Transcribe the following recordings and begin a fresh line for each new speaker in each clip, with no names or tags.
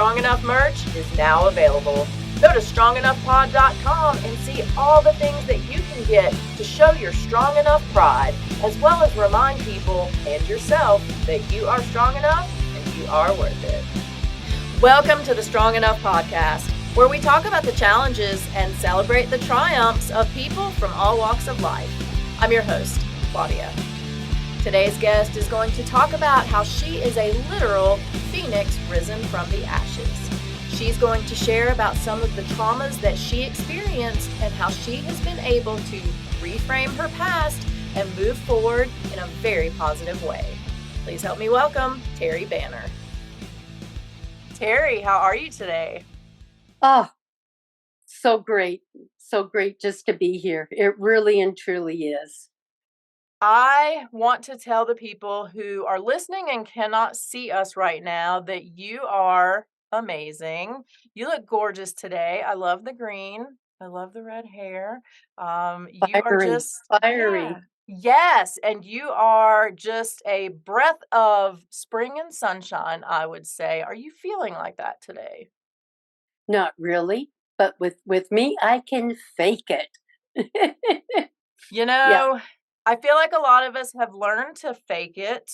Strong Enough merch is now available. Go to strongenoughpod.com and see all the things that you can get to show your strong enough pride, as well as remind people and yourself that you are strong enough and you are worth it. Welcome to the Strong Enough podcast, where we talk about the challenges and celebrate the triumphs of people from all walks of life. I'm your host, Claudia. Today's guest is going to talk about how she is a literal phoenix risen from the ashes. She's going to share about some of the traumas that she experienced and how she has been able to reframe her past and move forward in a very positive way. Please help me welcome Terri Banner. Terri, how are you today?
Oh, so great. So great just to be here. It really and truly is.
I want to tell the people who are listening and cannot see us right now that you are amazing. You look gorgeous today. I love the green. I love the red hair. You are just
Fiery.
Yeah. Yes, and you are just a breath of spring and sunshine, I would say. Are you feeling like that today?
Not really, but with me, I can fake it.
You
Yeah.
know, I feel like a lot of us have learned to fake it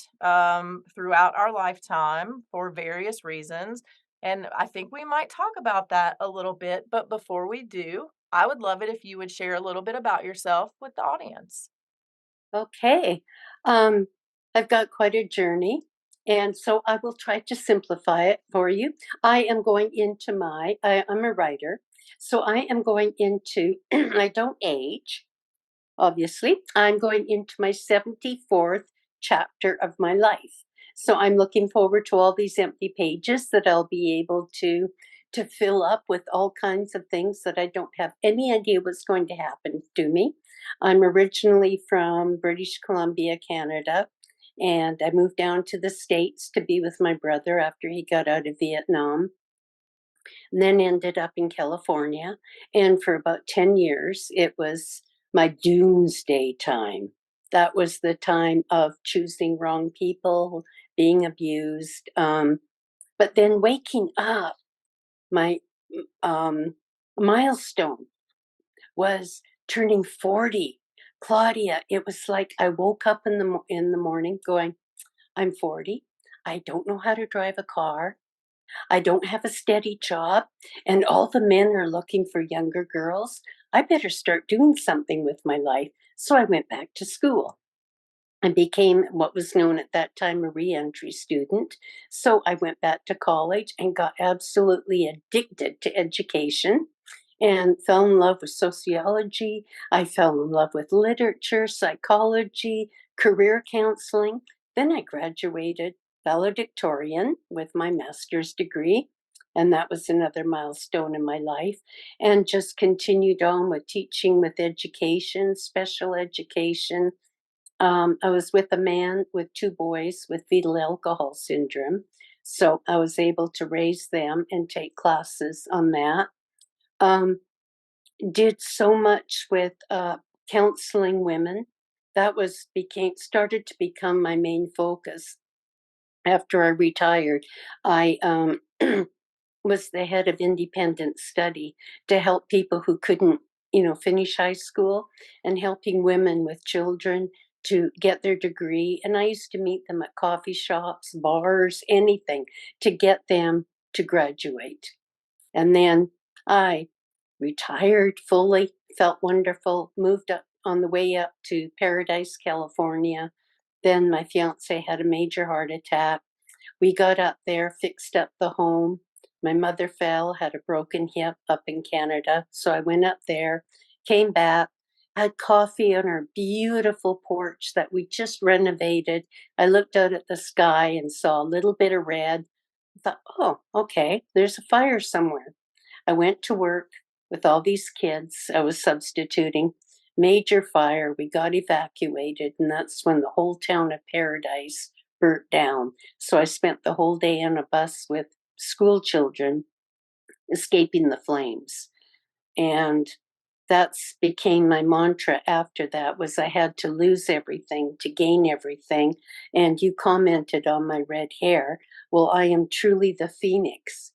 throughout our lifetime for various reasons. And I think we might talk about that a little bit. But before we do, I would love it if you would share a little bit about yourself with the audience.
Okay. I've got quite a journey, and so I will try to simplify it for you. I'm a writer, so I am going into, I don't age, obviously. I'm going into my 74th chapter of my life. So I'm looking forward to all these empty pages that I'll be able to fill up with all kinds of things that I don't have any idea what's going to happen to me. I'm originally from British Columbia, Canada, and I moved down to the States to be with my brother after he got out of Vietnam, and then ended up in California. And for about 10 years, it was my doomsday time. That was the time of choosing wrong people, being abused. But then waking up, my milestone was turning 40. Claudia, it was like I woke up in the morning going, I'm 40. I don't know how to drive a car. I don't have a steady job, and all the men are looking for younger girls. I better start doing something with my life. So I went back to school and became what was known at that time a reentry student. So I went back to college and got absolutely addicted to education and fell in love with sociology. I fell in love with literature, psychology, career counseling. Then I graduated valedictorian with my master's degree. And that was another milestone in my life. And just continued on with teaching with education, special education. I was with a man with two boys with fetal alcohol syndrome. So I was able to raise them and take classes on that. Um, did so much with counseling women. That was became started to become my main focus. After I retired, I was the head of independent study to help people who couldn't, finish high school, and helping women with children to get their degree. And I used to meet them at coffee shops, bars, anything to get them to graduate. And then I retired fully, felt wonderful, moved up on the way up to Paradise, California. Then my fiance had a major heart attack. We got up there, fixed up the home. My mother fell, had a broken hip up in Canada. So I went up there, came back, had coffee on our beautiful porch that we just renovated. I looked out at the sky and saw a little bit of red. I thought, oh, okay, there's a fire somewhere. I went to work with all these kids. I was substituting. Major fire. We got evacuated, and that's when the whole town of Paradise burnt down. So I spent the whole day on a bus with school children escaping the flames. And that's became my mantra after that was I had to lose everything to gain everything. And you commented on my red hair. Well, I am truly the phoenix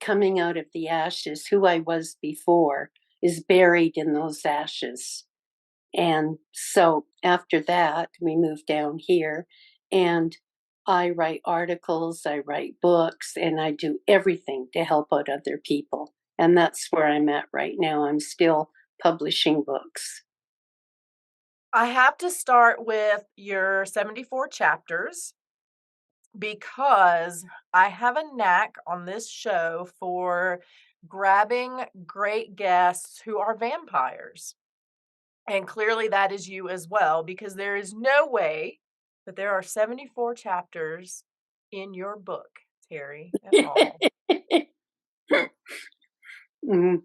coming out of the ashes, who I was before is buried in those ashes. And so after that, we moved down here and I write articles, I write books, and I do everything to help out other people. And that's where I'm at right now. I'm still publishing books.
I have to start with your 74 chapters because I have a knack on this show for grabbing great guests who are vampires. And clearly that is you as well, because there is no way that there are 74 chapters in your book, Terri, at all.
Mm.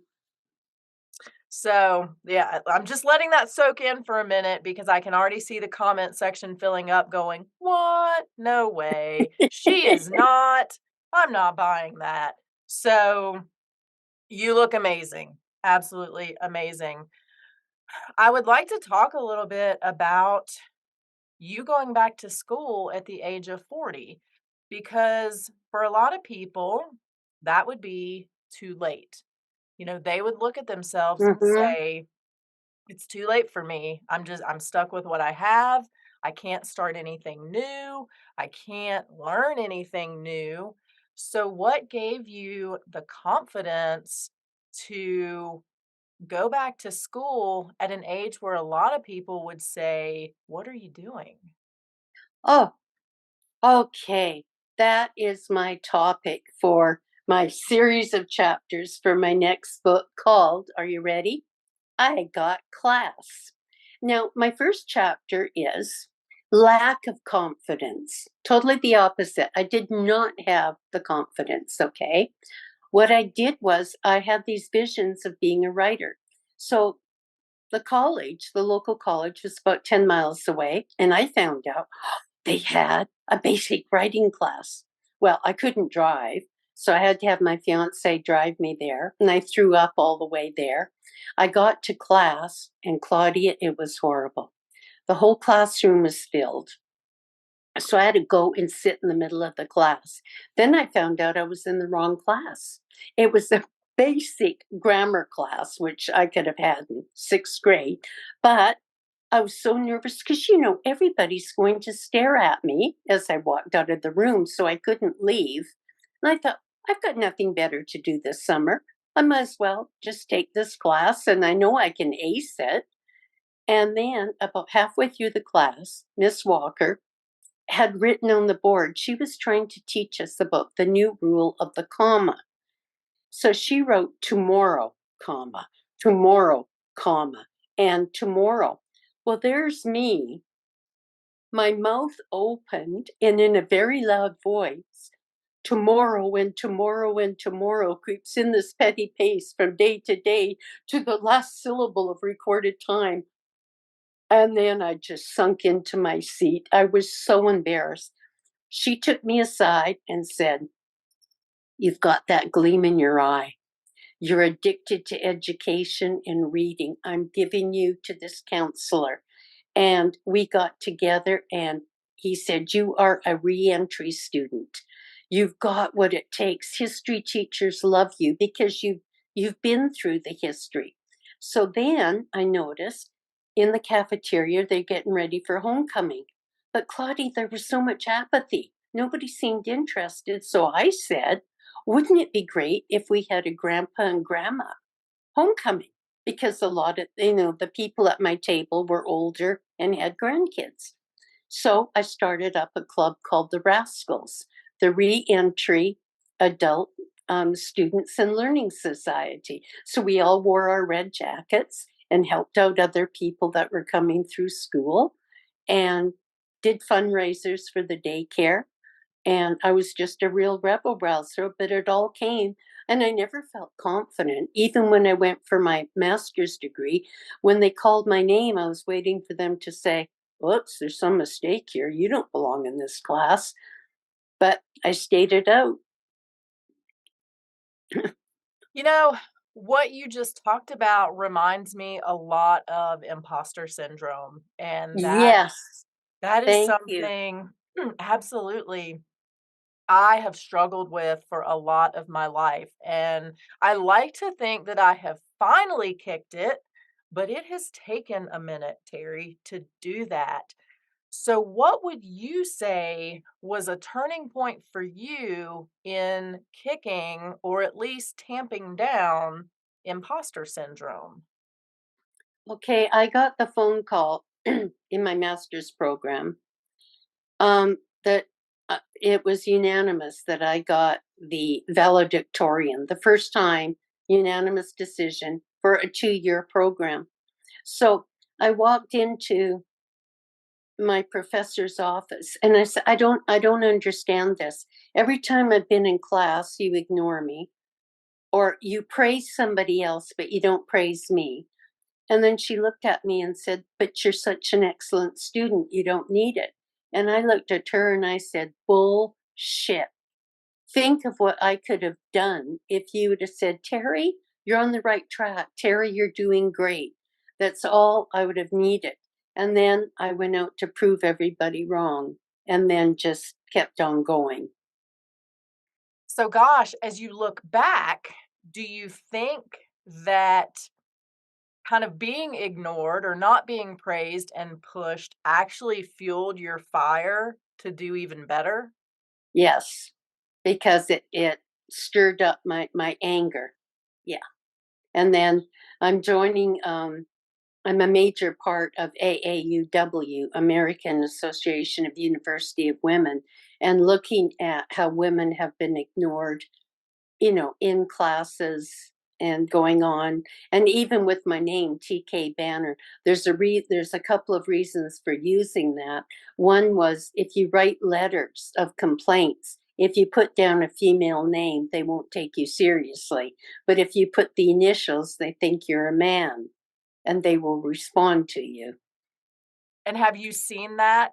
So, yeah, I'm just letting that soak in for a minute because I can already see the comment section filling up going, "What? No way. She is not. I'm not buying that." So, you look amazing. Absolutely amazing. I would like to talk a little bit about you going back to school at the age of 40 because for a lot of people, that would be too late. They would look at themselves and
Mhm.
say, it's too late for me. I'm stuck with what I have. I can't start anything new. I can't learn anything new. So what gave you the confidence to go back to school at an age where a lot of people would say, "What are you doing?"
Oh, okay. That is my topic for my series of chapters for my next book called, are you ready? I Got Class. Now, my first chapter is lack of confidence. Totally the opposite. I did not have the confidence, okay? What I did was I had these visions of being a writer. So the local college was about 10 miles away, and I found out they had a basic writing class. Well, I couldn't drive, so I had to have my fiance drive me there, and I threw up all the way there. I got to class, and Claudia, it was horrible. The whole classroom was filled. So I had to go and sit in the middle of the class. Then I found out I was in the wrong class. It was a basic grammar class, which I could have had in sixth grade. But I was so nervous because, everybody's going to stare at me as I walked out of the room. So I couldn't leave. And I thought, I've got nothing better to do this summer. I might as well just take this class and I know I can ace it. And then about halfway through the class, Miss Walker had written on the board, she was trying to teach us about the new rule of the comma. So she wrote tomorrow, comma, tomorrow, comma, and tomorrow. Well, there's me, my mouth opened, and in a very loud voice, tomorrow and tomorrow and tomorrow creeps in this petty pace from day to day to the last syllable of recorded time. And then I just sunk into my seat. I was so embarrassed. She took me aside and said, "You've got that gleam in your eye. You're addicted to education and reading. I'm giving you to this counselor." And we got together and he said, "You are a reentry student. You've got what it takes. History teachers love you because you've been through the history." So then I noticed in the cafeteria they're getting ready for homecoming. But Claudia, there was so much apathy. Nobody seemed interested. So I said, wouldn't it be great if we had a grandpa and grandma homecoming? Because a lot of, the people at my table were older and had grandkids. So I started up a club called the Rascals, the Reentry Adult Students and Learning Society. So we all wore our red jackets and helped out other people that were coming through school and did fundraisers for the daycare. And I was just a real rebel rouser, but it all came. And I never felt confident, even when I went for my master's degree. When they called my name, I was waiting for them to say, "Whoops, there's some mistake here. You don't belong in this class." But I stayed it out.
You know, what you just talked about reminds me a lot of imposter syndrome, and that
Yes,
that is
thank you.
something absolutely. I have struggled with for a lot of my life. And I like to think that I have finally kicked it, but it has taken a minute, Terry, to do that. So, what would you say was a turning point for you in kicking or at least tamping down imposter syndrome?
Okay, I got the phone call in my master's program that it was unanimous that I got the valedictorian, the first time unanimous decision for a 2-year program. So I walked into my professor's office and I said, I don't understand this. Every time I've been in class, you ignore me or you praise somebody else, but you don't praise me. And then she looked at me and said, "But you're such an excellent student, you don't need it." And I looked at her and I said, "Bullshit. Think of what I could have done if you would have said, 'Terry, you're on the right track. Terry, you're doing great.'" That's all I would have needed. And then I went out to prove everybody wrong and then just kept on going.
So, gosh, as you look back, do you think that kind of being ignored or not being praised and pushed actually fueled your fire to do even better?
Yes, because it stirred up my anger. Yeah. And then I'm joining I'm a major part of AAUW, American Association of University of Women, and looking at how women have been ignored, in classes and going on. And even with my name, TK Banner, there's a couple of reasons for using that. One was if you write letters of complaints, if you put down a female name, they won't take you seriously. But if you put the initials, they think you're a man and they will respond to you.
And have you seen that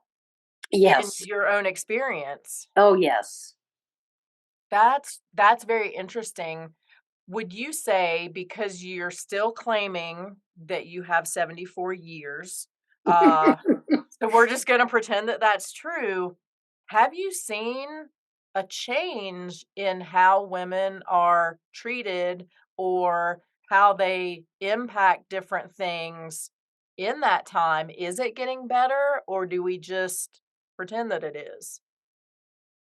in
Yes.
your own experience?
Oh, yes.
That's very interesting. Would you say because you're still claiming that you have 74 years, uh, so we're just gonna pretend that that's true, have you seen a change in how women are treated or how they impact different things in that time? Is it getting better, or do we just pretend that it is?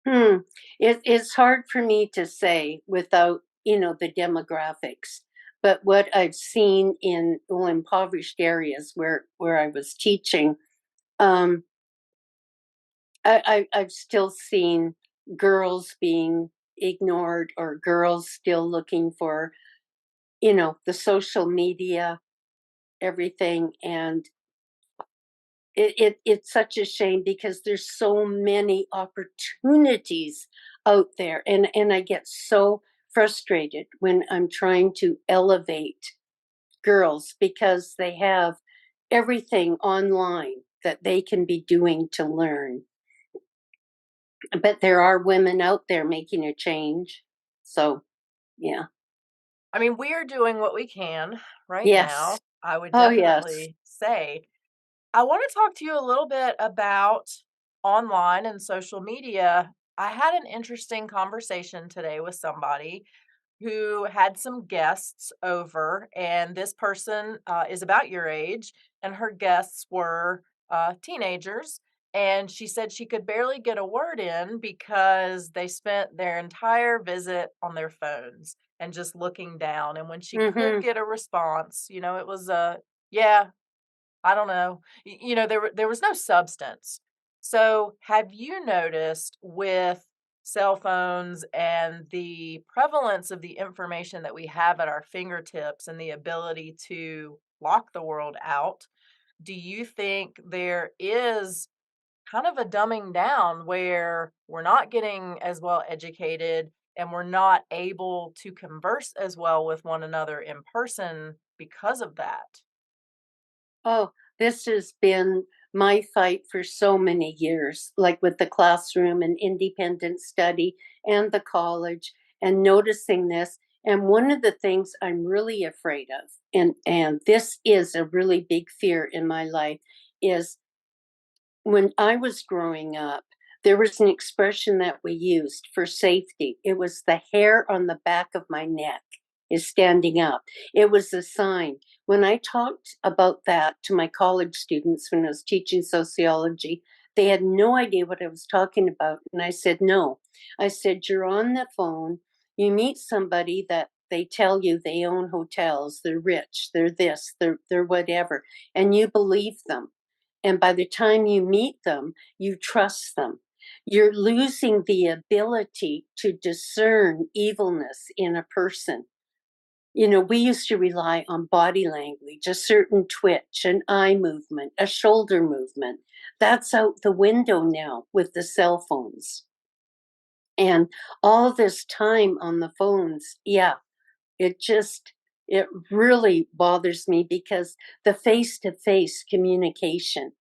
Hmm. It's hard for me to say without, the demographics. But what I've seen in impoverished areas where I was teaching, um, I've still seen girls being ignored or girls still looking for, the social media, everything. And it's such a shame because there's so many opportunities out there, and I get so frustrated when I'm trying to elevate girls because they have everything online that they can be doing to learn. But there are women out there making a change. So, yeah.
I mean, we're doing what we can right now,
Yes.
I would
Oh, yes.
definitely say. I want to talk to you a little bit about online and social media. I had an interesting conversation today with somebody who had some guests over, and this person is about your age, and her guests were teenagers. And she said she could barely get a word in because they spent their entire visit on their phones and just looking down. And when she could
Mhm.
get a response, it was a, yeah, I don't know. There was no substance. So, have you noticed with cell phones and the prevalence of the information that we have at our fingertips and the ability to block the world out, do you think there is kind of a dumbing down where we're not getting as well educated and we're not able to converse as well with one another in person because of that?
Oh, this has been my fight for so many years, like with the classroom and independent study and the college and noticing this. And one of the things I'm really afraid of, and this is a really big fear in my life, is when I was growing up. There was an expression that we used for safety. It was the hair on the back of my neck is standing up. It was a sign. When I talked about that to my college students when I was teaching sociology, they had no idea what I was talking about. And I said, no. I said, you're on the phone, you meet somebody that they tell you they own hotels, they're rich, they're this, they're whatever, and you believe them. And by the time you meet them, you trust them. You're losing the ability to discern evilness in a person. You know, we used to rely on body language, a certain twitch, an eye movement, a shoulder movement. That's out the window now with the cell phones. And all this time on the phones, yeah, it just, it really bothers me because the face to face communication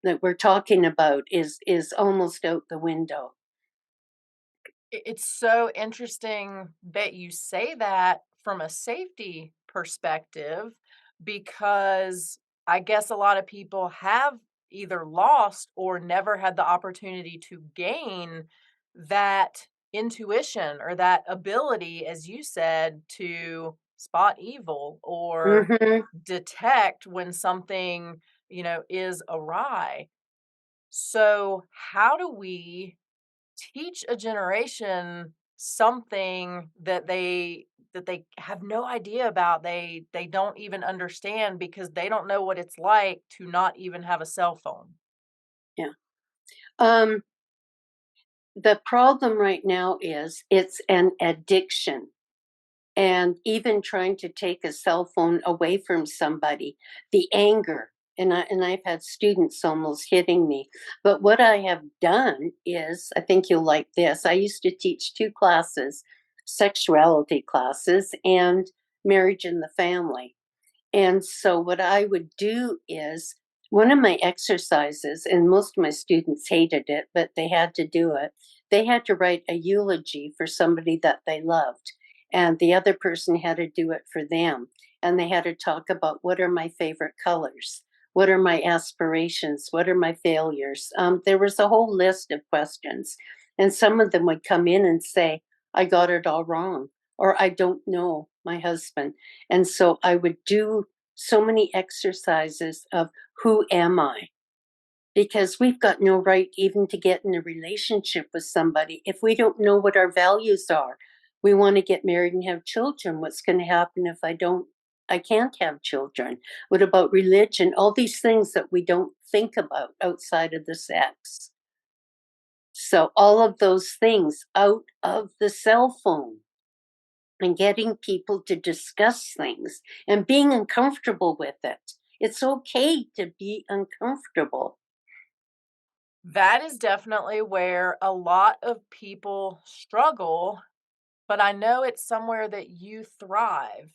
that we're talking about is almost out the window.
It's so interesting that you say that from a safety perspective, because I guess a lot of people have either lost or never had the opportunity to gain that intuition or that ability, as you said, to spot evil or
Hmm.
detect when something, is awry. So, how do we teach a generation something that they have no idea about, they don't even understand because they don't know what it's like to not even have a cell phone?
Yeah. Um, the problem right now is it's an addiction. And even trying to take a cell phone away from somebody, the anger. And I've had students almost hitting me. But what I have done is, I think you'll like this. I used to teach two classes, sexuality classes and marriage and the family. And so what I would do is one of my exercises, and most of my students hated it, but they had to do it. They had to write a eulogy for somebody that they loved, and the other person had to do it for them. And they had to talk about what are my favorite colors? What are my aspirations? What are my failures? There was a whole list of questions. And some of them would come in and say, I got it all wrong, or I don't know my husband. And so I would do so many exercises of who am I? Because we've got no right even to get in a relationship with somebody if we don't know what our values are. We want to get married and have children. What's going to happen if I don't? I can't have children. What about religion? All these things that we don't think about outside of the sex. So, all of those things out of the cell phone and getting people to discuss things and being uncomfortable with it. It's okay to be uncomfortable.
That is definitely where a lot of people struggle, but I know it's somewhere that you thrive.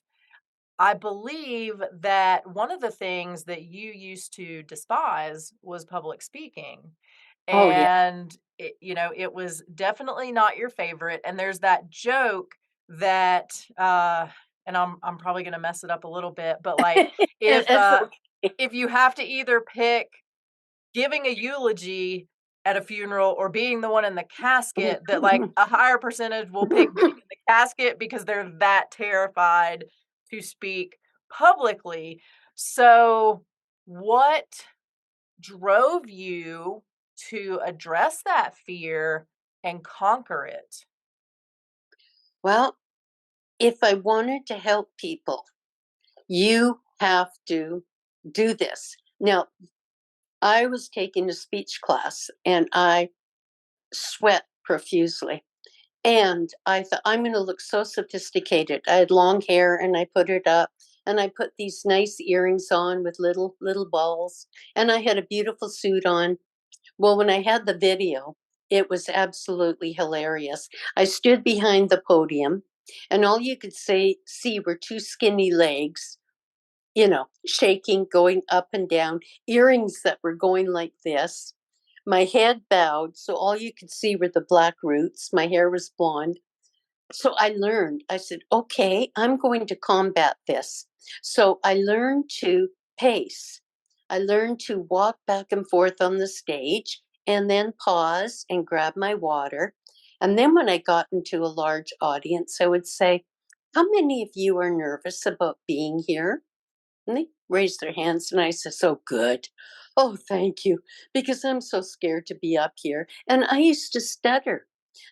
I believe that one of the things that you used to despise was public speaking.
Oh, yeah.
And it was definitely not your favorite. And there's that joke that and I'm probably going to mess it up a little bit, but like if
It's
uh
okay.
if you have to either pick giving a eulogy at a funeral or being the one in the casket, that like a higher percentage will pick being in the casket because they're that terrified to speak publicly. So, what drove you to address that fear and conquer it?
Well, if I wanted to help people, you have to do this. Now, I was taking a speech class and I sweat profusely. And I thought, I'm going to look so sophisticated. I had long hair and I put it up and I put these nice earrings on with little balls and I had a beautiful suit on. Well, when I had the video, it was absolutely hilarious. I stood behind the podium and all you could see were two skinny legs, shaking, going up and down, earrings that were going like this. My head bowed, so all you could see were the black roots. My hair was blonde. So I learned, I said, okay, I'm going to combat this. So I learned to pace. I learned to walk back and forth on the stage and then pause and grab my water. And then when I got into a large audience, I would say, how many of you are nervous about being here? And they raised their hands, and I said, "So good. Oh, thank you, because I'm so scared to be up here." And I used to stutter.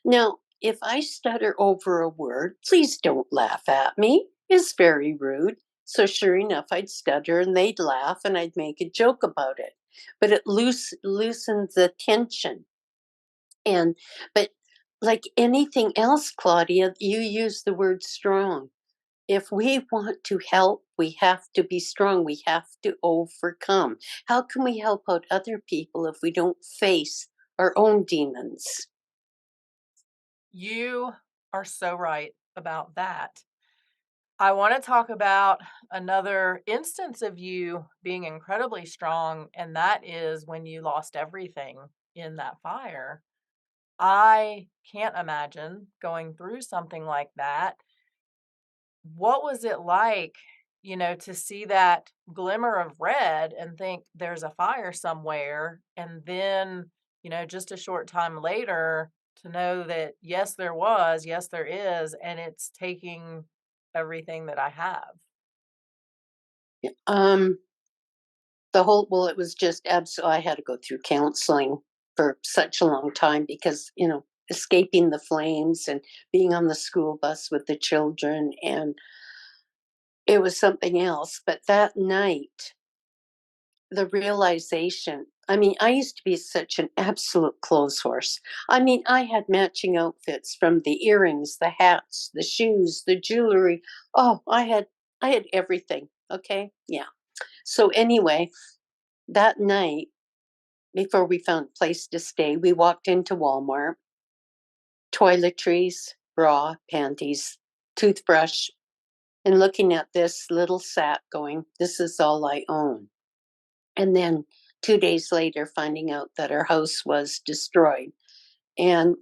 Now, if I stutter over a word, please don't laugh at me. It's very rude. So, sure enough, I'd stutter and they'd laugh and I'd make a joke about it. But it loosens the tension. And, but like anything else, Claudia, you use the word strong. If we want to help, we have to be strong. We have to overcome. How can we help out other people if we don't face our own demons?
You are so right about that. I want to talk about another instance of you being incredibly strong, and that is when you lost everything in that fire. I can't imagine going through something like that. What was it like, to see that glimmer of red and think there's a fire somewhere, and then, just a short time later to know that yes, there was, yes, there is, and it's taking everything that I have?
Um, the whole well, it was just absolutely. I had to go through counseling for such a long time because escaping the flames and being on the school bus with the children, and it was something else. But that night, the realization, I mean, I used to be such an absolute clothes horse. I mean, I had matching outfits from the earrings, the hats, the shoes, the jewelry. Oh, I had everything. Okay? Yeah. So anyway, that night before we found a place to stay, we walked into Walmart, toiletries, bra, panties, toothbrush, and looking at this little sack going, this is all I own. And then 2 days later, finding out that our house was destroyed. And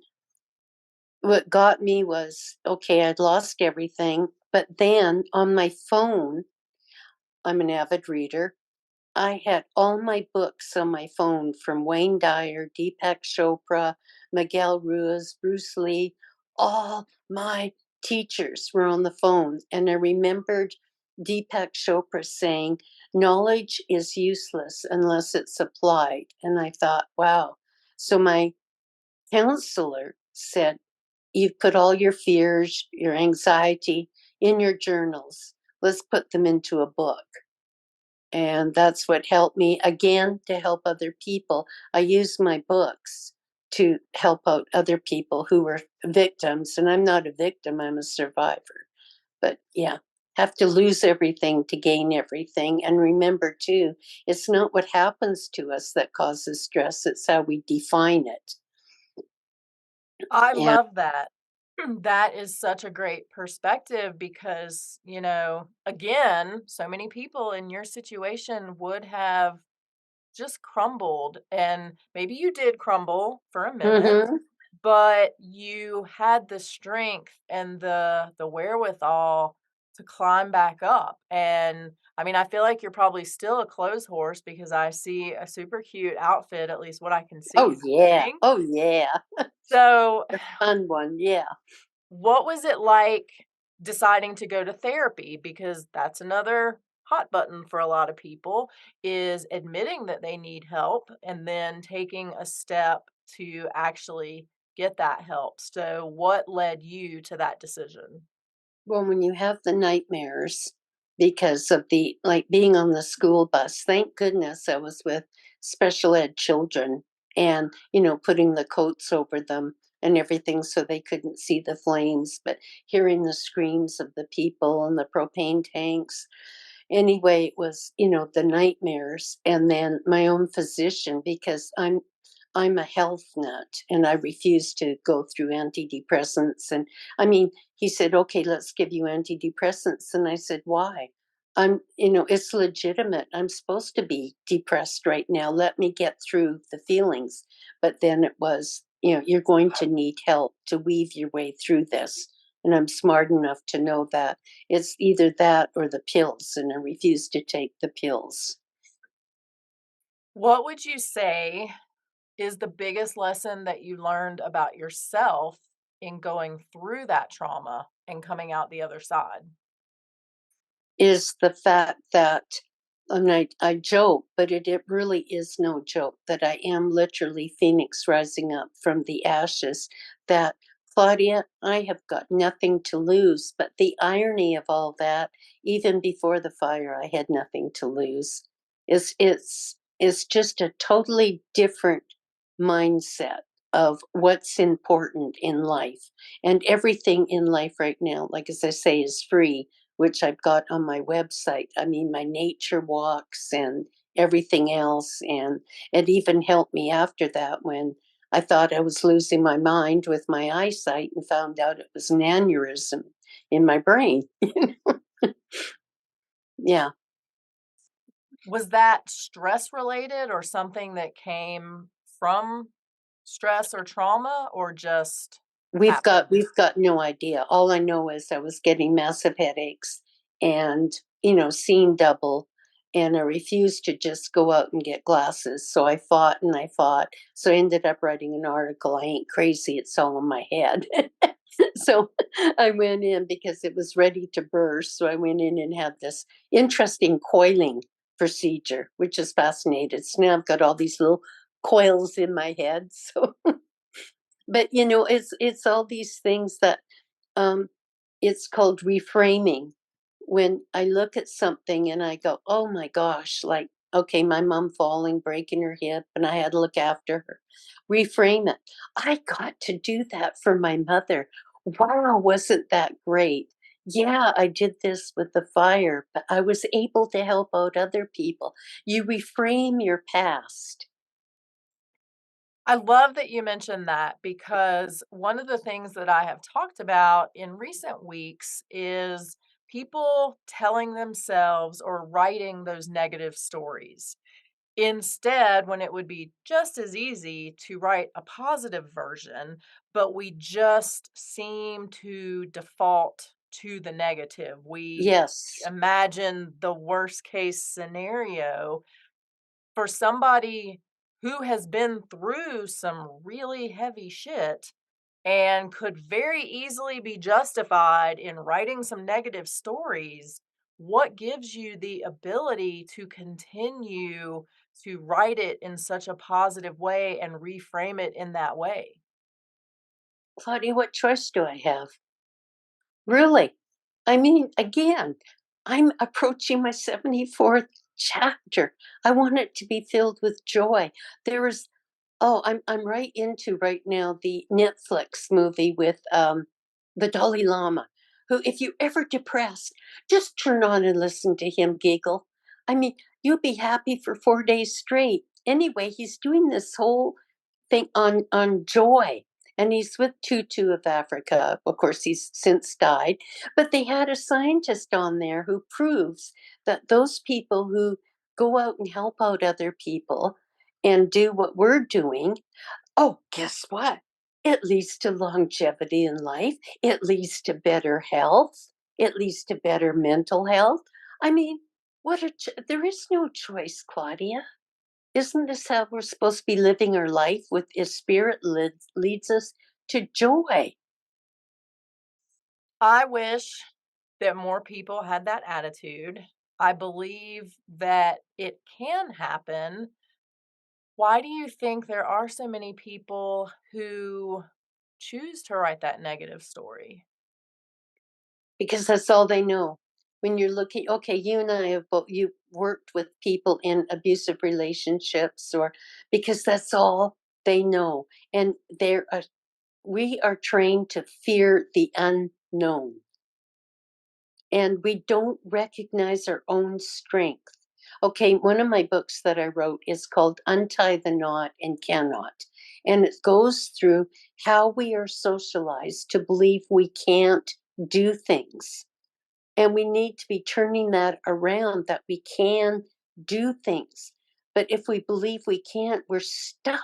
what got me was okay, I'd lost everything. But then on my phone, I'm an avid reader. I had all my books on my phone from Wayne Dyer, Deepak Chopra, Miguel Ruiz, Bruce Lee. All my teachers were on the phone. And I remembered Deepak Chopra saying, knowledge is useless unless it's applied. And I thought, wow. So my counselor said, you've put all your fears, your anxiety in your journals. Let's put them into a book. And that's what helped me again to help other people. I use my books to help out other people who were victims. And I'm not a victim, I'm a survivor. But yeah, have to lose everything to gain everything. And remember, too, it's not what happens to us that causes stress, it's how we define it.
I
And
love that. That is such a great perspective because, again, so many people in your situation would have just crumbled. And maybe you did crumble for a minute,
mm-hmm.
but you had the strength and the wherewithal to climb back up. And I mean, I feel like you're probably still a clothes horse because I see a super cute outfit, at least what I can
Oh,
see
yeah.
wearing.
Oh, yeah.
So,
A fun one. Yeah.
what was it like deciding to go to therapy? Because that's another hot button for a lot of people, is admitting that they need help and then taking a step to actually get that help. So, what led you to that decision?
Well, when you have the nightmares because of the like being on the school bus, thank goodness I was with special ed children and, putting the coats over them and everything so they couldn't see the flames, but hearing the screams of the people and the propane tanks. Anyway, it was, the nightmares and then my own physician because I'm a health nut and I refuse to go through antidepressants. And I mean, he said, okay, let's give you antidepressants. And I said, why? It's legitimate. I'm supposed to be depressed right now. Let me get through the feelings. But then it was, you're going to need help to weave your way through this. And I'm smart enough to know that it's either that or the pills. And I refuse to take the pills.
What would you say? is the biggest lesson that you learned about yourself in going through that trauma and coming out the other side?
Is the fact that, and I joke, but it really is no joke that I am literally Phoenix rising up from the ashes. That, Claudia, I have got nothing to lose. But the irony of all that, even before the fire, I had nothing to lose. It's just a totally different mindset of what's important in life. And everything in life right now, like as I say, is free, which I've got on my website. I mean, my nature walks and everything else. And it even helped me after that when I thought I was losing my mind with my eyesight and found out it was an aneurysm in my brain. Yeah.
Was that stress related or something that came from stress or trauma or just happened?
We've got no idea. All I know is I was getting massive headaches and, seeing double, and I refused to just go out and get glasses. So I fought and I fought. So I ended up writing an article. I ain't crazy, it's all in my head. So I went in because it was ready to burst. So I went in and had this interesting coiling procedure, which is fascinating. So now I've got all these little coils in my head. So but it's all these things that um it's called reframing. When I look at something and I go, oh my gosh, like, okay, my mom falling, breaking her hip, and I had to look after her. Reframe it. I got to do that for my mother. Wow, wasn't that great? Yeah, I did this with the fire, but I was able to help out other people. You reframe your past.
I love that you mentioned that because one of the things that I have talked about in recent weeks is people telling themselves or writing those negative stories. Instead, when it would be just as easy to write a positive version, but we just seem to default to the negative. We
Yes.
imagine the worst case scenario for somebody who has been through some really heavy shit and could very easily be justified in writing some negative stories. What gives you the ability to continue to write it in such a positive way and reframe it in that way?
Claudia, what choice do I have? Really? I mean, again, I'm approaching my 74th chapter. I want it to be filled with joy. There is Oh, I'm right into right now the Netflix movie with the Dalai Lama, who, if you're ever depressed, just turn on and listen to him giggle. I mean, you'll be happy for 4 days straight. Anyway, he's doing this whole thing on joy. And he's with Tutu of Africa. Of course, he's since died. But they had a scientist on there who proves that those people who go out and help out other people and do what we're doing, oh, guess what? It leads to longevity in life. It leads to better health. It leads to better mental health. I mean, there is no choice, Claudia. Isn't this how we're supposed to be living our life? With His Spirit leads us to joy.
I wish that more people had that attitude. I believe that it can happen. Why do you think there are so many people who choose to write that negative story?
Because that's all they know. When you're looking, okay, you and I have both you worked with people in abusive relationships, or because that's all they know, and we are trained to fear the unknown, and we don't recognize our own strength. Okay, one of my books that I wrote is called Untie the Knot and Cannot. And it goes through how we are socialized to believe we can't do things. And we need to be turning that around, that we can do things. But if we believe we can't, we're stuck.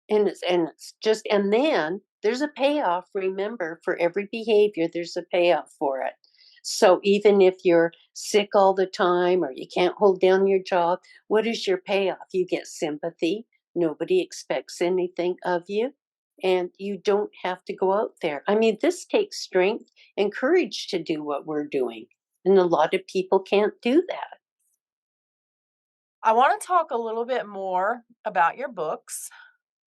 And it's just, and then there's a payoff. Remember, for every behavior, there's a payoff for it. So even if you're sick all the time or you can't hold down your job, what is your payoff? You get sympathy. Nobody expects anything of you, and you don't have to go out there. I mean, this takes strength and courage to do what we're doing, and a lot of people can't do that.
I want to talk a little bit more about your books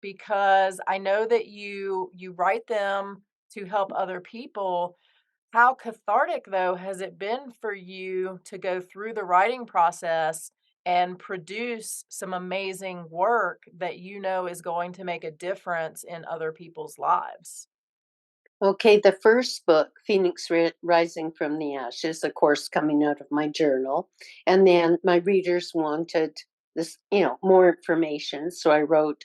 because I know that you write them to help other people. How cathartic though has it been for you to go through the writing process and produce some amazing work that you know is going to make a difference in other people's lives?
Okay, the first book, Rising from the Ashes, of course, coming out of my journal. And then my readers wanted this, more information. So I wrote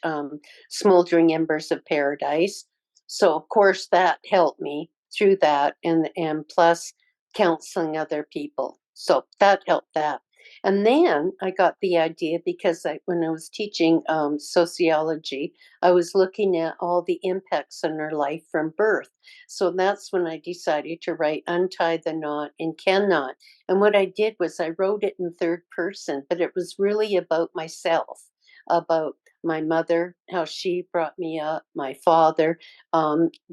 Smoldering Embers of Paradise. So, of course, that helped me through that. And plus counseling other people. So that helped that. And then I got the idea because when I was teaching sociology, I was looking at all the impacts on our life from birth. So that's when I decided to write Untie the Knot and Cannot. And what I did was I wrote it in third person, but it was really about myself, about my mother, how she brought me up, my father,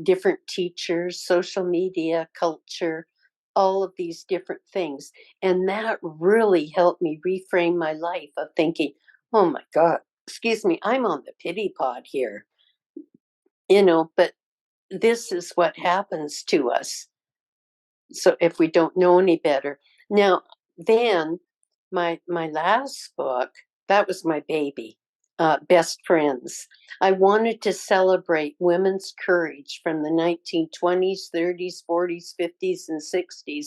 different teachers, social media, culture, all of these different things. And that really helped me reframe my life of thinking, oh my God, excuse me, I'm on the pity pod here, but this is what happens to us. So if we don't know any better. Now, then my last book, that was my baby, Best Friends. I wanted to celebrate women's courage from the 1920s, 30s, 40s, 50s, and 60s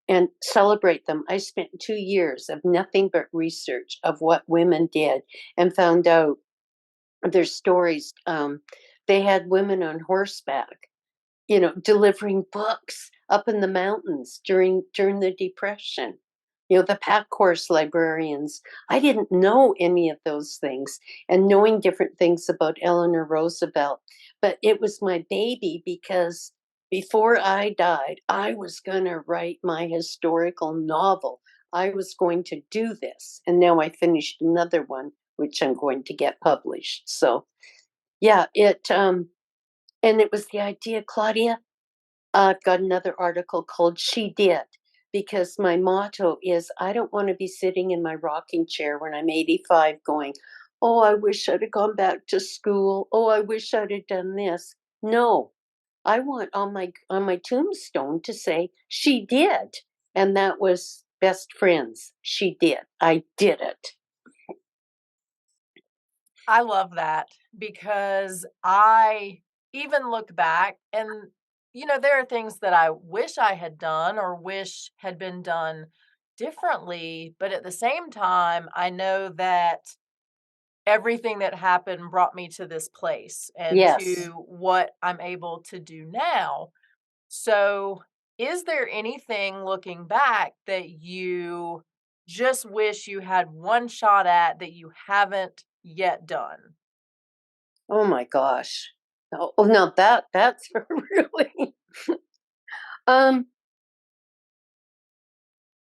and celebrate them. I spent 2 years of nothing but research of what women did and found out their stories. They had women on horseback, delivering books up in the mountains during the Depression. The pack horse librarians. I didn't know any of those things, and knowing different things about Eleanor Roosevelt. But it was my baby because before I died, I was going to write my historical novel. I was going to do this, and now I finished another one, which I'm going to get published. So, yeah, and it was the idea, Claudia. I've got another article called She Did, because my motto is I don't want to be sitting in my rocking chair when I'm 85 going, oh, I wish I'd have gone back to school. Oh, I wish I'd have done this. No, I want on my tombstone to say she did. And that was Best Friends. She did. I did it.
I love that because I even look back and, there are things that I wish I had done or wish had been done differently. But at the same time, I know that everything that happened brought me to this place and
Yes.
to what I'm able to do now. So, is there anything looking back that you just wish you had one shot at that you haven't yet done?
Oh my gosh. Oh, no, that's really. um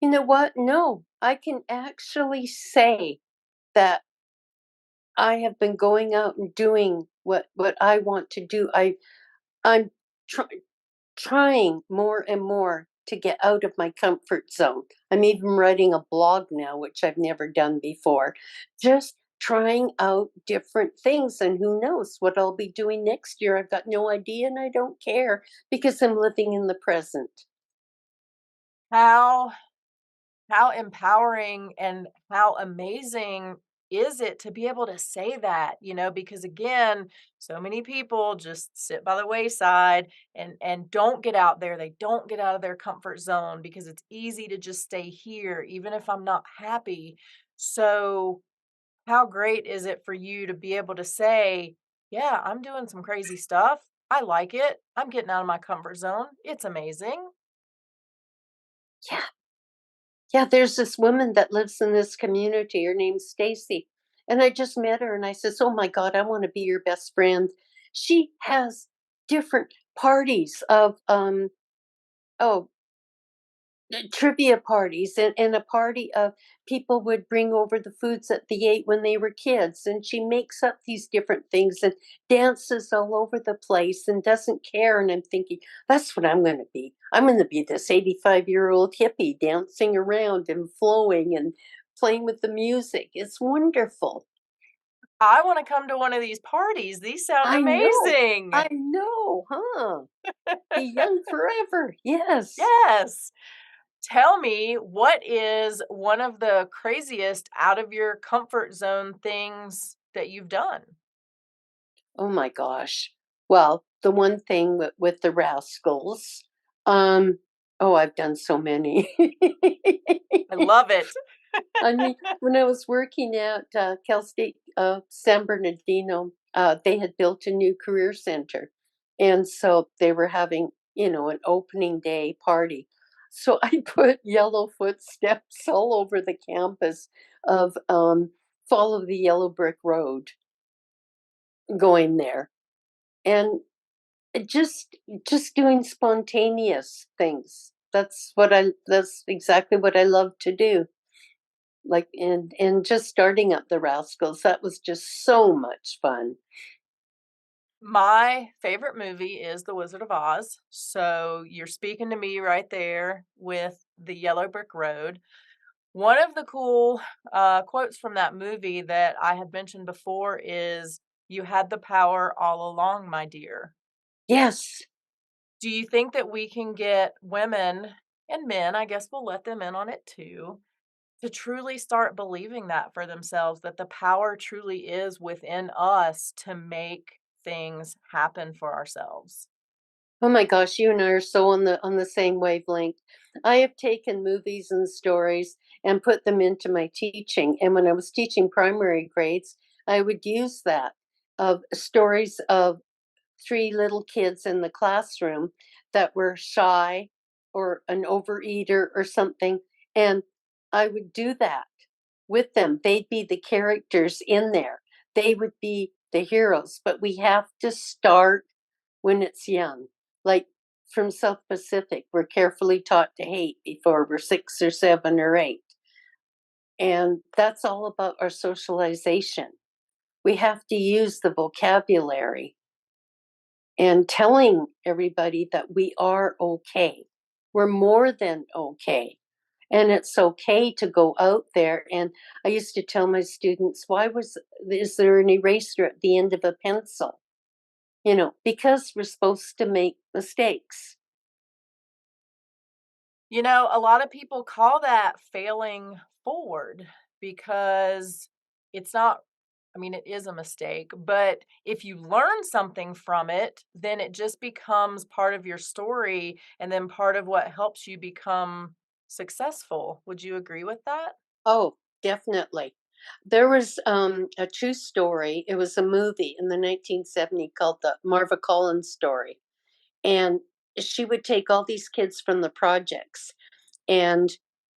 You know what? No, I can actually say that I have been going out and doing what I want to do. I'm trying more and more to get out of my comfort zone. I'm even writing a blog now, which I've never done before. Just trying out different things, and who knows what I'll be doing next year. I've got no idea, and I don't care because I'm living in the present.
How how empowering and how amazing is it to be able to say that, because again, so many people just sit by the wayside and don't get out there. They don't get out of their comfort zone because it's easy to just stay here even if I'm not happy. So, how great is it for you to be able to say, "Yeah, I'm doing some crazy stuff. I like it. I'm getting out of my comfort zone. It's amazing."
Yeah, yeah, there's this woman that lives in this community. Her name's Stacy. And I just met her and I says, "Oh my God, I want to be your best friend." She has different parties of oh, trivia parties, and a party of people would bring over the foods that they ate when they were kids, and she makes up these different things and dances all over the place and doesn't care. And I'm thinking, that's what I'm going to be. I'm going to be this 85-year-old hippie dancing around and flowing and playing with the music. It's wonderful.
I want to come to one of these parties. These sound
I know.
amazing.
I know, huh? Be young forever. Yes.
Yes. Tell me, what is one of the craziest out of your comfort zone things that you've done?
Oh my gosh. Well, the one thing with the Rascals, um, oh, I've done so many.
I love it.
I mean, when I was working at Cal State San Bernardino, they had built a new career center. And so they were having, an opening day party. So I put yellow footsteps all over the campus of Follow the Yellow Brick Road going there. And just doing spontaneous things. That's exactly what I love to do. Like, and just starting up the Rascals, that was just so much fun.
My favorite movie is The Wizard of Oz. So you're speaking to me right there with the Yellow Brick Road. One of the cool quotes from that movie that I had mentioned before is, "You had the power all along, my dear."
Yes.
Do you think that we can get women and men, I guess we'll let them in on it too, to truly start believing that for themselves, that the power truly is within us to make things happen for ourselves?
Oh my gosh, you and I are so on the same wavelength. I have taken movies and stories and put them into my teaching. And when I was teaching primary grades, I would use that of stories of three little kids in the classroom that were shy or an overeater or something. And I would do that with them. They'd be the characters in there, they would be the heroes. But we have to start when it's young. Like from South Pacific, we're carefully taught to hate before we're 6 or 7 or 8. And that's all about our socialization. We have to use the vocabulary and telling everybody that we are okay. We're more than okay. And it's okay to go out there. And I used to tell my students, is there an eraser at the end of a pencil? Because we're supposed to make mistakes.
You know, a lot of people call that failing forward because it's not, I mean, it is a mistake, but if you learn something from it, then it just becomes part of your story and then part of what helps you become successful. Would you agree with that?
Oh, definitely. There was a true story. It was a movie in the 1970s called the Marva Collins story. And she would take all these kids from the projects and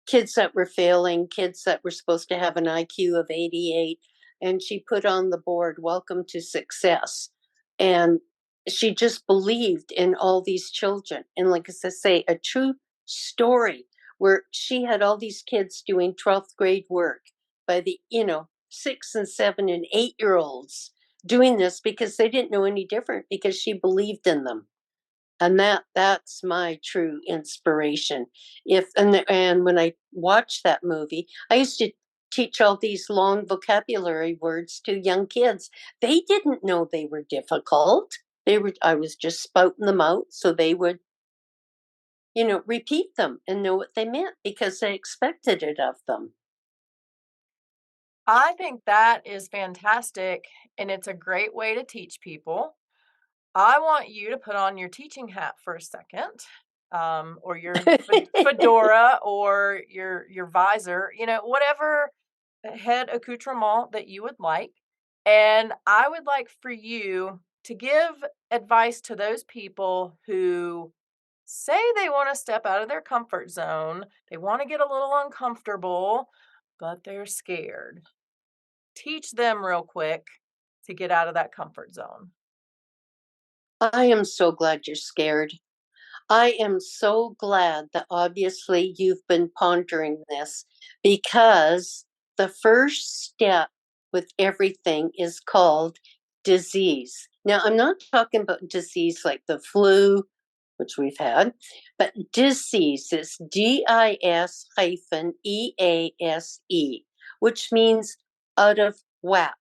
kids that were failing, kids that were supposed to have an IQ of 88. And she put on the board, Welcome to Success. And she just believed in all these children. And like as I say, a true story where she had all these kids doing 12th grade work by the, 6 and 7 and 8-year olds doing this because they didn't know any different because she believed in them. And that's my true inspiration. And when I watched that movie, I used to teach all these long vocabulary words to young kids. They didn't know they were difficult. I was just spouting them out so they would, repeat them and know what they meant because they expected it of them.
I think that is fantastic and it's a great way to teach people. I want you to put on your teaching hat for a second, or your fedora or your visor, whatever head accoutrement that you would like. And I would like for you to give advice to those people who say they want to step out of their comfort zone, they want to get a little uncomfortable, but they're scared. Teach them real quick to get out of that comfort zone.
I am so glad you're scared. I am so glad that obviously you've been pondering this because the first step with everything is called disease. Now, I'm not talking about disease like the flu, which we've had, but disease is DIS hyphen EASE, which means out of whack.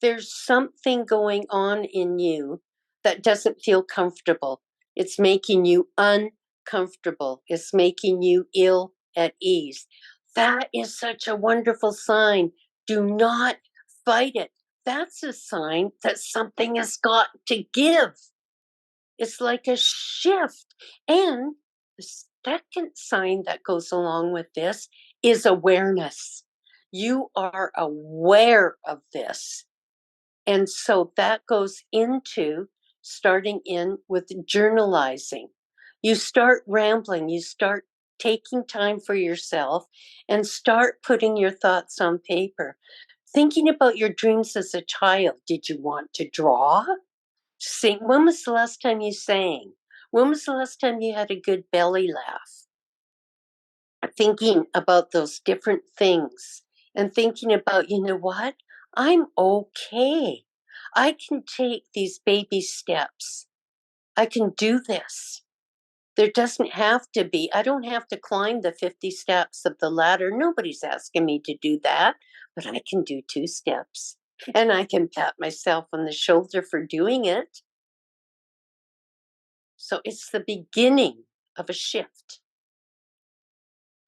There's something going on in you that doesn't feel comfortable. It's making you uncomfortable. It's making you ill at ease. That is such a wonderful sign. Do not fight it. That's a sign that something has got to give. It's like a shift. And the second sign that goes along with this is awareness. You are aware of this. And so that goes into starting in with journalizing. You start rambling, you start taking time for yourself and start putting your thoughts on paper. Thinking about your dreams as a child. Did you want to draw? Sing. When was the last time you sang? When was the last time you had a good belly laugh? Thinking about those different things and thinking about, you know what? I'm okay. I can take these baby steps. I can do this. There doesn't have to be, I don't have to climb the 50 steps of the ladder. Nobody's asking me to do that, but I can do 2 steps and I can pat myself on the shoulder for doing it. So it's the beginning of a shift.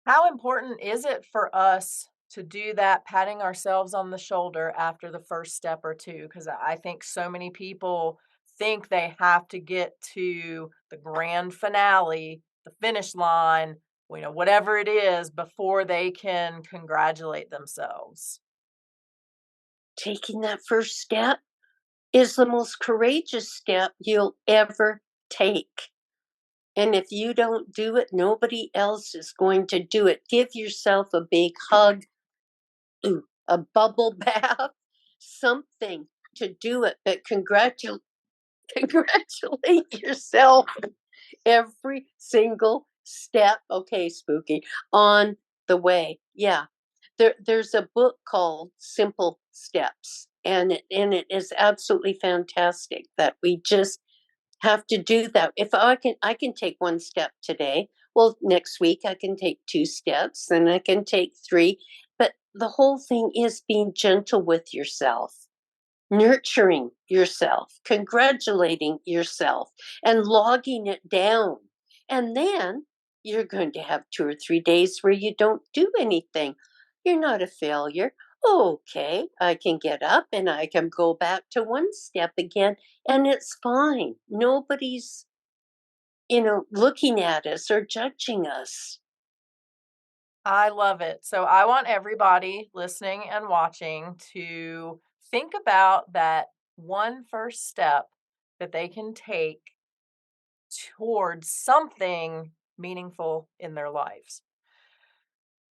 How important is it for us to do that patting ourselves on the shoulder after the first step or two? Because I think so many people think they have to get to the grand finale, the finish line, whatever it is, before they can congratulate themselves.
Taking that first step is the most courageous step you'll ever take. And if you don't do it, nobody else is going to do it. Give yourself a big hug, a bubble bath, something to do it. But congratulate yourself every single step. Okay, spooky, on the way. Yeah. There's a book called Simple Steps, and it is absolutely fantastic that we just have to do that. If I can take 1 step today. Well, next week I can take 2 steps, and I can take 3. But the whole thing is being gentle with yourself, nurturing yourself, congratulating yourself, and logging it down. And then you're going to have 2 or 3 days where you don't do anything. You're not a failure. Okay, I can get up and I can go back to 1 step again, and it's fine. Nobody's, looking at us or judging us.
I love it. So I want everybody listening and watching to think about that one first step that they can take towards something meaningful in their lives.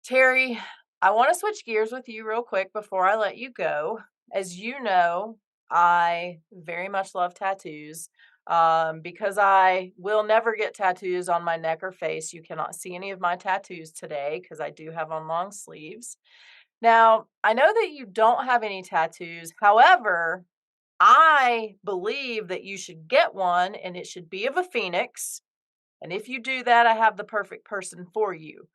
Terry, I want to switch gears with you real quick before I let you go. As you know, I very much love tattoos. Because I will never get tattoos on my neck or face. You cannot see any of my tattoos today because I do have on long sleeves. Now, I know that you don't have any tattoos. However, I believe that you should get one and it should be of a phoenix. And if you do that, I have the perfect person for you.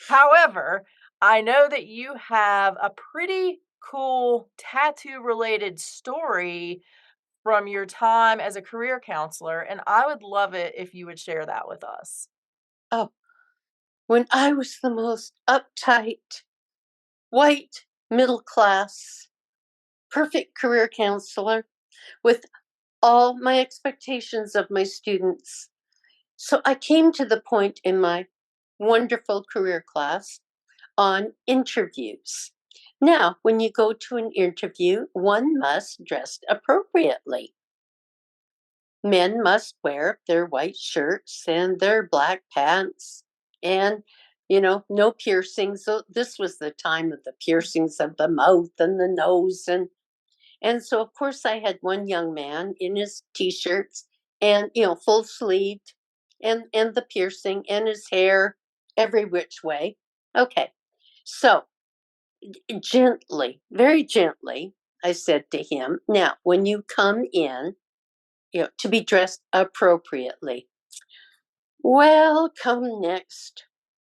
However, I know that you have a pretty cool tattoo related story from your time as a career counselor, and I would love it if you would share that with us.
Oh, when I was the most uptight, white, middle class, perfect career counselor with all my expectations of my students. So I came to the point in my wonderful career class on interviews. Now, when you go to an interview, one must dress appropriately. Men must wear their white shirts and their black pants and, no piercings. So this was the time of the piercings of the mouth and the nose. And so, of course, I had one young man in his t shirts and, full sleeved. and the piercing and his hair every which way. Okay. So gently, very gently, I said to him, now, when you come in, to be dressed appropriately. Well, come next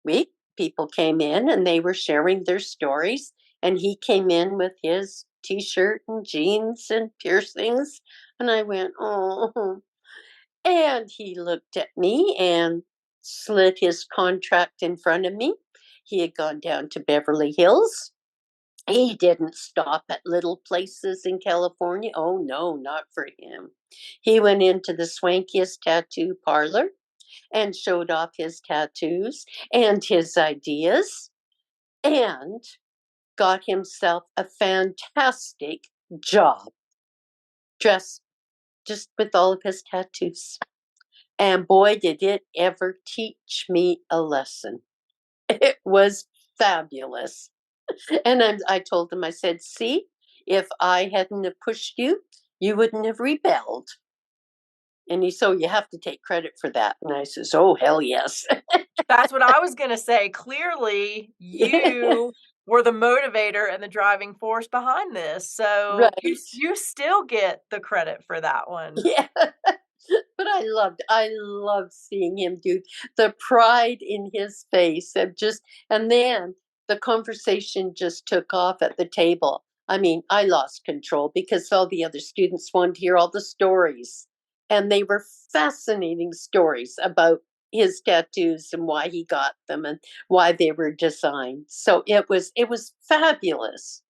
week, people came in and they were sharing their stories, and he came in with his t-shirt and jeans and piercings, and I went, oh, and he looked at me and slid his contract in front of me. He had gone down to Beverly Hills. He didn't stop at little places in California. Oh, no, not for him. He went into the swankiest tattoo parlor and showed off his tattoos and his ideas and got himself a fantastic job dressed just with all of his tattoos. And boy, did it ever teach me a lesson. It was fabulous. And I told him, I said, see, if I hadn't have pushed you, you wouldn't have rebelled. And he said, oh, you have to take credit for that. And I says, oh, hell yes.
That's what I was going to say. Clearly, you were the motivator and the driving force behind this. So
Right.
you still get the credit for that one.
Yeah. But I loved seeing him do the pride in his face of just, and then the conversation just took off at the table. I mean, I lost control because all the other students wanted to hear all the stories, and they were fascinating stories about his tattoos and why he got them and why they were designed. So it was fabulous.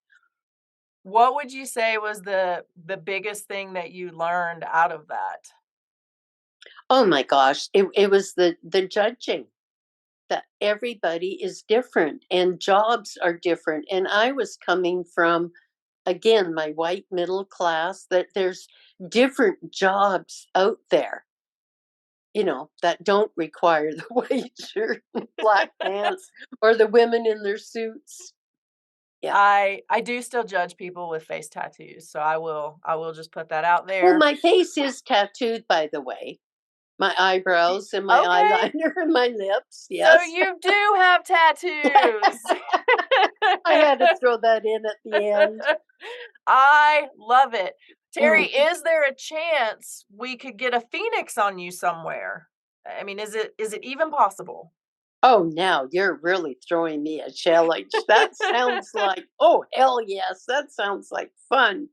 What would you say was the biggest thing that you learned out of that?
Oh my gosh, it was the judging, that everybody is different and jobs are different. And I was coming from, again, my white middle class, that there's different jobs out there, that don't require the white shirt and black pants or the women in their suits. Yeah.
I do still judge people with face tattoos, so I will just put that out
Well,
there.
my face is tattooed, by the way. My eyebrows and my
Okay.
eyeliner and my lips.
So
Yes.
you do have tattoos.
I had to throw that in at the end.
I love it. Terri,
Mm.
is there a chance we could get a phoenix on you somewhere? I mean, is it even possible?
Oh, now you're really throwing me a challenge. That sounds like, oh, hell yes. That sounds like fun.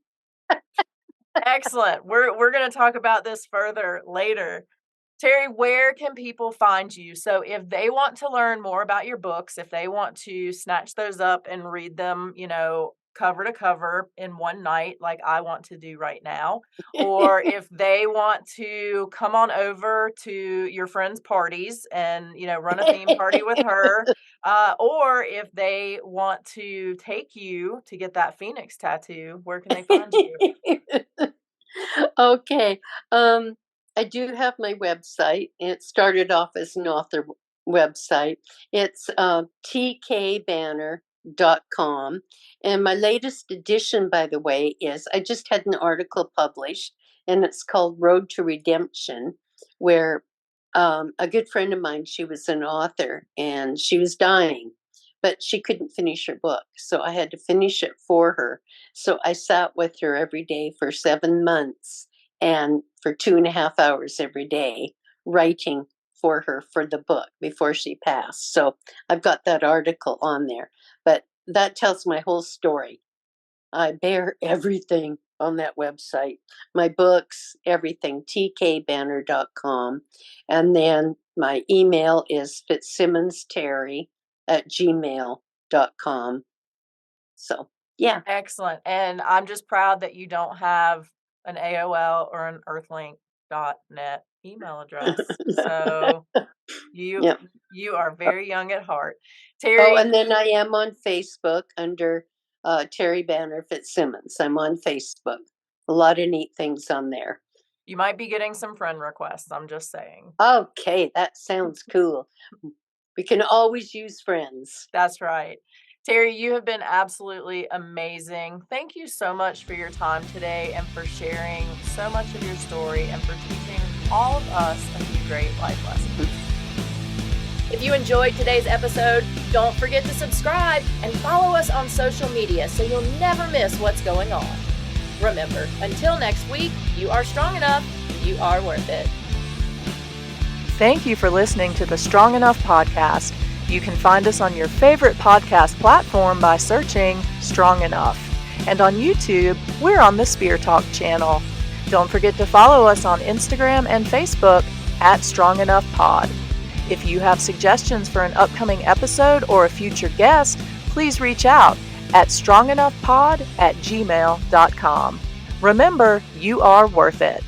Excellent. We're going to talk about this further later. Terri, where can people find you? So if they want to learn more about your books, if they want to snatch those up and read them, cover to cover in one night, like I want to do right now, or if they want to come on over to your friend's parties and, run a theme party with her, or if they want to take you to get that Phoenix tattoo, where can they find you?
Okay. I do have my website. It started off as an author website. It's tkbanner.com. And my latest edition, by the way, is I just had an article published, and it's called Road to Redemption, where a good friend of mine, she was an author and she was dying, but she couldn't finish her book. So I had to finish it for her. So I sat with her every day for 7 months and for 2.5 hours every day writing for her for the book before she passed. So I've got that article on there, but that tells my whole story. I bear everything on that website, my books, everything, tkbanner.com. And then my email is fitzsimonsterry@gmail.com. So, yeah.
Excellent, and I'm just proud that you don't have an AOL or an earthlink.net email address. So you
Yeah.
you are very young at heart.
Oh,
Terri,
and then I am on Facebook under Terri Banner Fitzsimmons. I'm on Facebook. A lot of neat things on there.
you might be getting some friend requests, I'm just saying.
Okay, that sounds cool. We can always use friends.
That's right. Terri, you have been absolutely amazing. Thank you so much for your time today and for sharing so much of your story and for teaching all of us a few great life lessons. If you enjoyed today's episode, don't forget to subscribe and follow us on social media so you'll never miss what's going on. Remember, until next week, you are strong enough, you are worth it. Thank you for listening to the Strong Enough podcast. You can find us on your favorite podcast platform by searching Strong Enough. And on YouTube, we're on the Spear Talk channel. Don't forget to follow us on Instagram and Facebook at Strong Enough Pod. If you have suggestions for an upcoming episode or a future guest, please reach out at strongenoughpod@gmail.com. Remember, you are worth it.